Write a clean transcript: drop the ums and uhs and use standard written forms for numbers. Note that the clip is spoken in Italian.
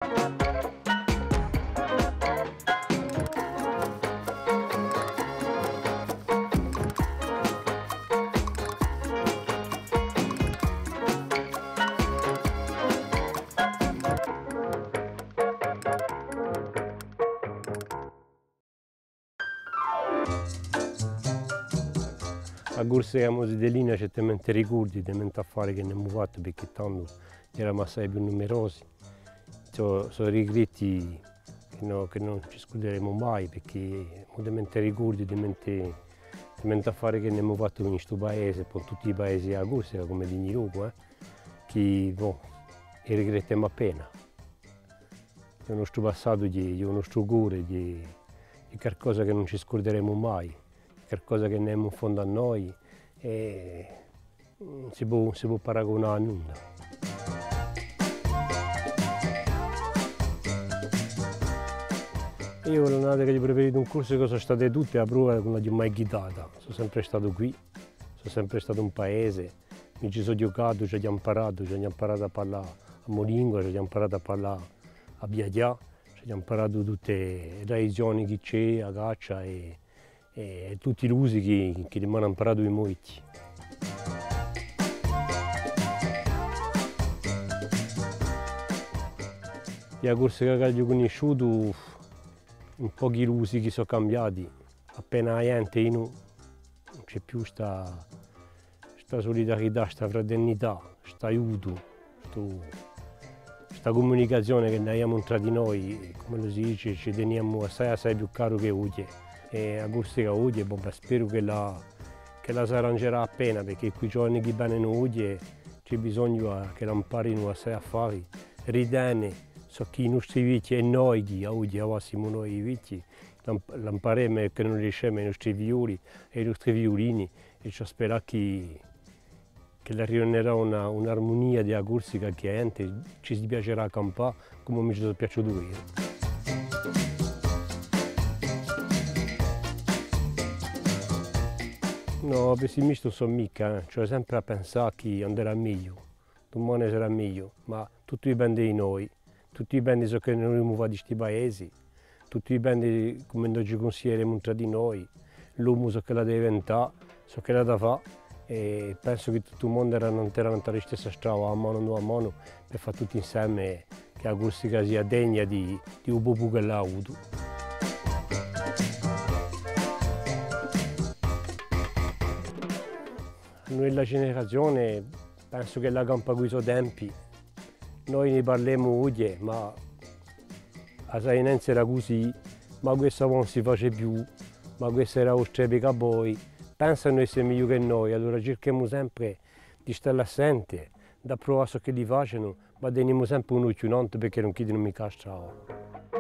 A Corsica Mosidellina certamente ricordi di mente affari che ne abbiamo fatto perché tanto eravamo assai più numerosi. Sono regretti che non ci scorderemo mai perché ovviamente ricordi di mente affari che ne abbiamo fatto in questo paese, con tutti i paesi a Corsica come di Niroco, che e regrettiamo appena. Il nostro passato, il nostro cuore, è qualcosa che non ci scorderemo mai. Qualcosa che ne in fondo a noi e non si può paragonare a nulla. Io non ho preferito un corso che sono state tutte a prova che non l'ho mai guidata. Sono sempre stato qui, sono sempre stato un paese, mi ci sono giocato, ci ho imparato a parlare a Molingo, ci ho imparato a parlare a Biadia, ci ho imparato tutte le tradizioni che c'è, a caccia e tutti gli usi che mi hanno imparato i molti. La Corsica che ho conosciuto, un po' gli usi che sono cambiati, appena la gente non c'è più questa solidarietà, questa fraternità, questo aiuto, questa comunicazione che abbiamo tra di noi, come lo si dice, ci teniamo assai più caro che oggi. E a Corsica oggi spero che la si arrangerà appena perché qui giovani che vengono oggi c'è bisogno che la imparino assai a fare, ridene, so che i nostri vecchi e noi che oggi siamo noi i vecchi, l'impareremo che non riusciamo i nostri violi e i nostri violini e ci spero che ritornerà un'armonia della Corsica che la gente ci piacerà campare come mi ci è piaciuto io. No, pessimista sono mica, cioè sempre a pensare che andrà meglio, domani sarà meglio, ma tutto dipende di noi, tutto dipende da ciò che noi muoviamo di questi paesi, tutto dipende da come noi ci consideriamo tra di noi, l'uomo so che la deve diventare, so che la da fare e penso che tutto il mondo era la stessa strada, a mano, per fare tutti insieme che la Corsica sia degna di un popolo che l'ha avuto. Noi la generazione penso che la campa con i suoi tempi, noi ne parliamo oggi, ma la sainenza era così, ma questo non si face più, ma questo era ostrepica poi, pensano di essere meglio che noi, allora cerchiamo sempre di stare assenti, di provare ciò che li facciano, ma teniamo sempre un occhio in alto perché non chiedono mica strada.